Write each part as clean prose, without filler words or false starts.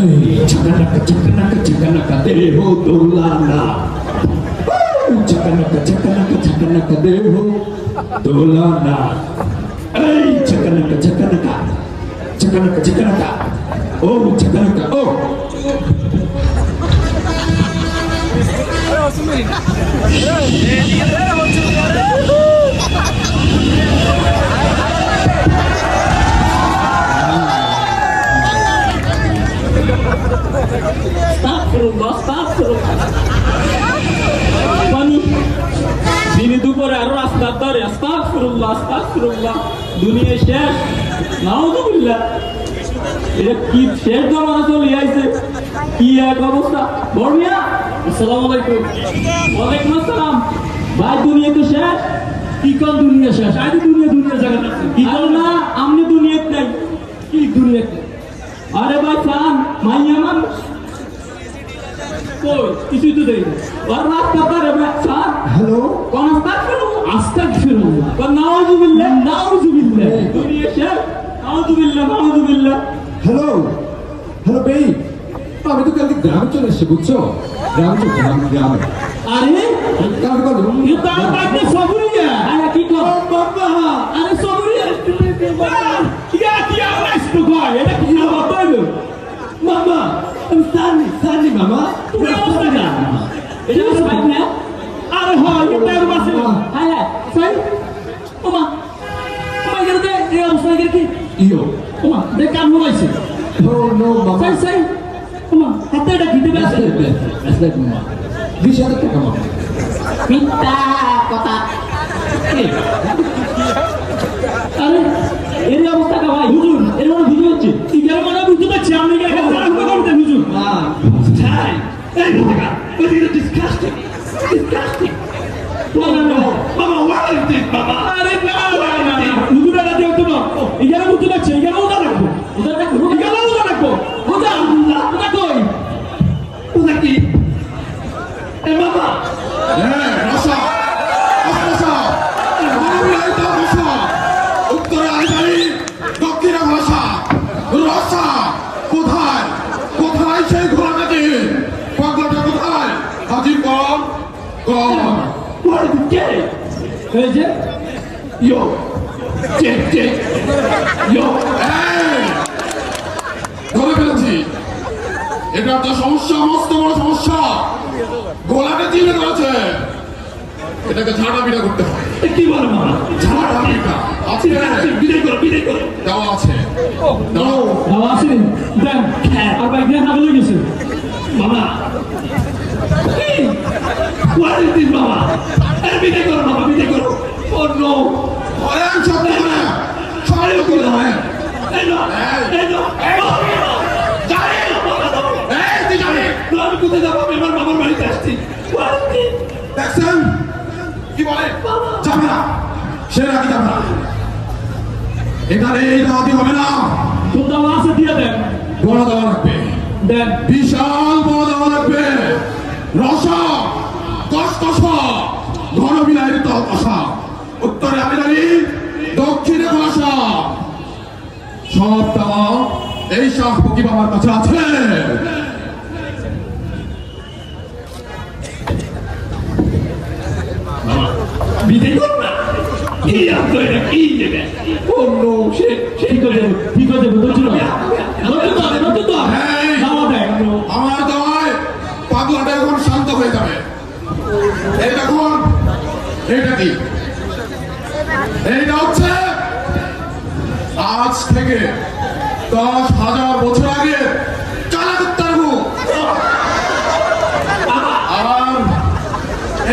Chakanaka deho dolana. Chakanaka deho dolana. Hey, chakanaka. Oh, chakanaka. Oh. দিনে দুপুরে আরো রাস্তার ধরে আস্তাগফিরুল্লাহ দুনিয়া শেষ নাউযুবিল্লাহ এটা কি শেষ জমানা চলে আইছে কি এক অবস্থা বড়মিয়া আসসালামু আলাইকুম ওয়ালাইকুম আসসালাম ভাই দুনিয়া তো শেষ কি কোন দুনিয়া শেষ আইদি দুনিয়া জায়গা না কি না আমনে দুনিয়াতে নাই কি দুনিয়াতে আরে ভাই চান মাইয়া মানুষ কই কিছুই তো দেই আর রাস্তা পারে ভাই চান হ্যালো কোন আস্তাগফিরুল্লাহ কোন নাউযুবিল্লাহ দুনিয়া শেষ নাউযুবিল্লাহ হ্যালো ভাই আমি তো কালকে গ্রামে চলে এসেছি বুঝছো গ্রামে আরে কালকে বলো ইউ কাম বাইতে সবুরিয়া আরে কি কর বাবা আরে সবুরিয়া কি আমরা স্টু কই এটা কি বলতো মামা সানি মামা তুমি অবস্থা না এটা তো ভাই না আরে হয় এটা বাসে হ্যাঁ সাই ওমা গেলে এই অবস্থা গেলে কি ইয়ো ওমা দেখ কাম হইছে নো মামা সাই ওমা হাতে এটা দিতে আছে মামা 20,000 টাকা মামা মিথ্যা কথা আরে এর অবস্থা কা ভাই হুজুর এর মনে ভিডিও হচ্ছে কি গেল মানে বুঝতে পারছি আমি কি একটা খারাপ করতে হুজুর তাই এই কথা ওই দিকে ডিসকাস্টিং মামা what is this মামা আরে না হুজুর এটা দিও তো এখানে বুঝতে পারছি এখানে ওটা রাখবো ওটা আল্লাহ ওটা কই ওটা কি এ মামা রসা উত্তরে আইবাড়ি দক্ষিণে ভাষা রসা কোথায় সেই ঘোড়াটাকে পাগলাটা কোথায় হাজির কম এই যে ইয়ো ধরে ফেলেছি এটা একটা সমস্যা মস্ত বড় সমস্যা গোলাটা চিনে ধরেছে এটাকে ঝাড়াবিড়া করতে হয় কি বল মামা ঝাড়াবিড়া আছে বিদায় করো দেওয়া আছে দাও আছে দেন আর ভাই দেন আগে গেছে মামা what is this মামা বিদায় করো oh no আরে সত্যি না সবাই লোক হয় এই না আমি কোথায় যাবো আমি আমার মামার বাড়িতে আসছি দেখছেন কি বলে যাবে না সে রাখি যাবে না এখানে এই দাওয়াতি হবে না তো দাওয়া আছে দিয়ে দেন বড় দাওয়া লাগবে দেন বিশাল বড় দাওয়া লাগবে রসা কসকসা ঘন বিলাইয়ের কষা উত্তরে আমিরালি দক্ষিণে ভাষা সব দাওয়া এই শাহ ফকির আমার কাছে আছে বিদায় কর না কি আপনি এটা কি দেবে অন্য সে ঠিক করে দেবো বুঝলো তো দাওয়া দেয় আমার দাওয়ায় পাগলাটা এখন শান্ত হয়ে যাবে এই দেখুন এটা কি এইটা হচ্ছে আজ থেকে 10,000 বছর আগে কালাকুত্তার মুখ আর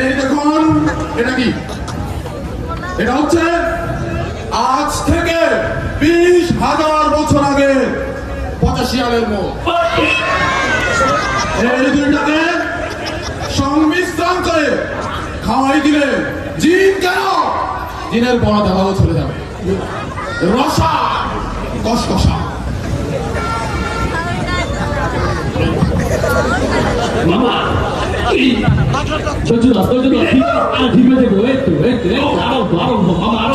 এই দেখুন এটা কি এটা হচ্ছে আজ থেকে 20,000 বছর আগে 85 মুখ এই দুইটাকে সংমিশ্রণ করে খাওয়াই দিলে জিন কেন জিনের বড় দাবাও চলে যাবে রসা কসকসা মামা ঠিক আছে গো একটু আরো মামা আরো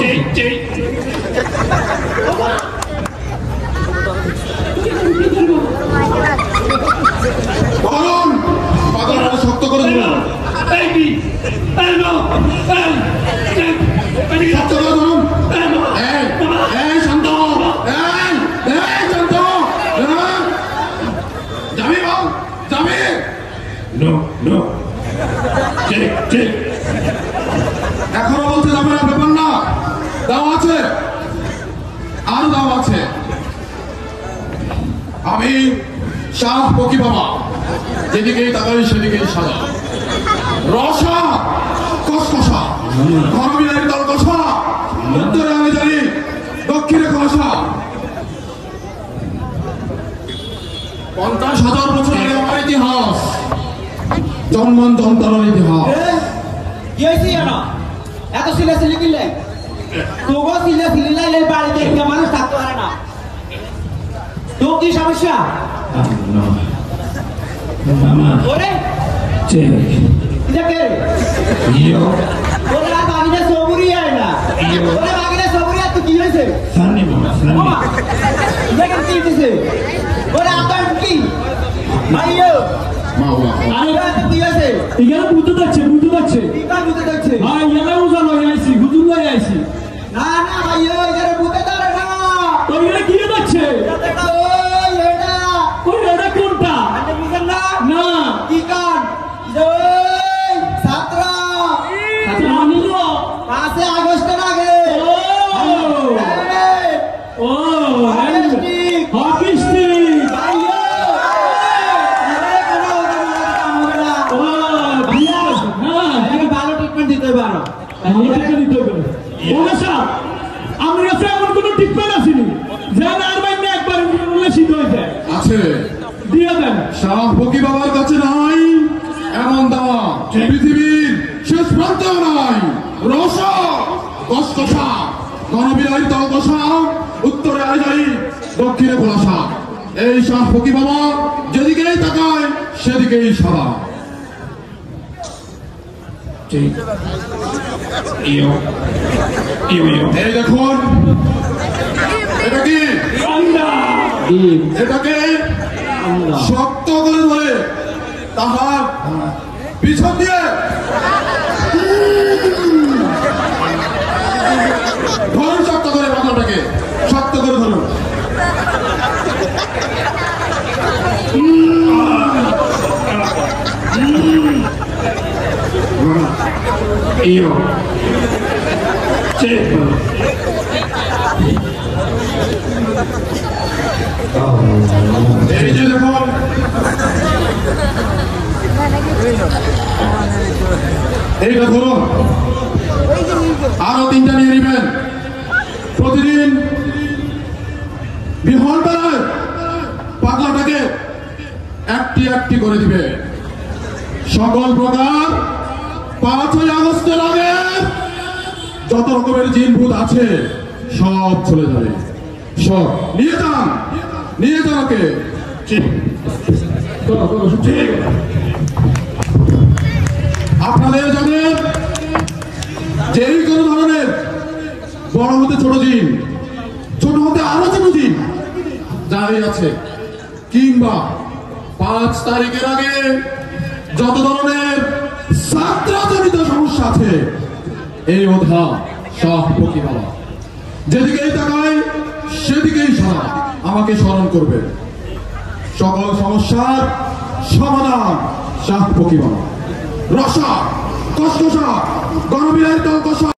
নো নো ঠিক ঠিক এখনো বলতে যাবে না, ব্যাপার না, দাও আছে, আরো দাও আছে। আমি শাহ ফকি বাবা, যেদিকেই তাকাই সেদিকেই সাদা, রসা কসকসা, ঘরবিলের দল কষা, উত্তরে আমি জানি, দক্ষিণে কষা। 50,000 বছর আগে আমার ইতিহাস, জন্মান্তরের ইতিহাস। কি হয়েছে না এত সিলে কিনলে? তোগো সিলে লাইলে বাড়িতে একটা মানুষ থাকতে পারে না। তো কি সমস্যা? ওরে দেখে ওরে আর বাগিনা সবুরি আয় না, ওরে বাগিনা সবুরি আর তো কি হয়েছে? দেখেন কি হয়েছে? ওরে আপনার কি ভাইও কি হয়েছে? এখানে বুঝতে যাচ্ছে কি কাজ বুঝতে যাচ্ছে? ভাই এখানে উজা লই আইছি, হুজুর লই আইছি। না না ভাইও এখানে বুঝতে পারে না। তো এখানে কি যাচ্ছে? ওই এটা কোনটা? না কি কান? ছাত্র আনিল 5 আগস্টের আগে ও হকিস্টিক ভালো ট্রিটমেন্ট দিতে পারো। আমার কাছে এমন কোন ট্রিটমেন্ট আসেনি যেন আর বাইরে একবার শীত হয়ে যায়। আছে, দিয়ে দেন। শাহ ফকি বাবার কাছে নাই এমন দাওয়া, পৃথিবীর শেষ প্রান্তেও নাই। রসা কসকসা, গণবিলাইর দল কষা, উত্তরে আজারি, দক্ষিণে খোলাসা। এই শাহ ফকি বাবা যেদিকেই তাকায় সেদিকেই সাদা। এই দেখুন, এটা কি? এটাকে শক্ত করে ধরে তাহার পিছন দিয়ে ধরুন, শক্ত করে পাথরটাকে শক্ত করে ধরুন। এই যে দেখুন, এইটা ধরুন, আরো 3টা নিয়ে নেবেন। প্রতিদিন বিহন বেলায় পাগলাটাকে একটি করে দিবে। সকল প্রকার 5 আগস্টের আগে যত রকমের জিন ভূত আছে সব চলে যাবে। সব নিয়ে যান ওকে। আপনাদের যাদের যেই কোনো ধরনের বড় হতে ছোট জিন, ছোট হতে আরো ছোট জিন যাই আছে, কিংবা 5 তারিখের আগে যত ধরনের যাত্রাজনিত সমস্যা আছে, এই ওধা শাহ ফকি বাবা যেদিকেই তাকায় সেদিকেই সারা আমাকে স্মরণ করবে। সকল সমস্যার সমাধান শাহ ফকি বাবা। রসা কসকসা, গণবিলাইর দল কষা।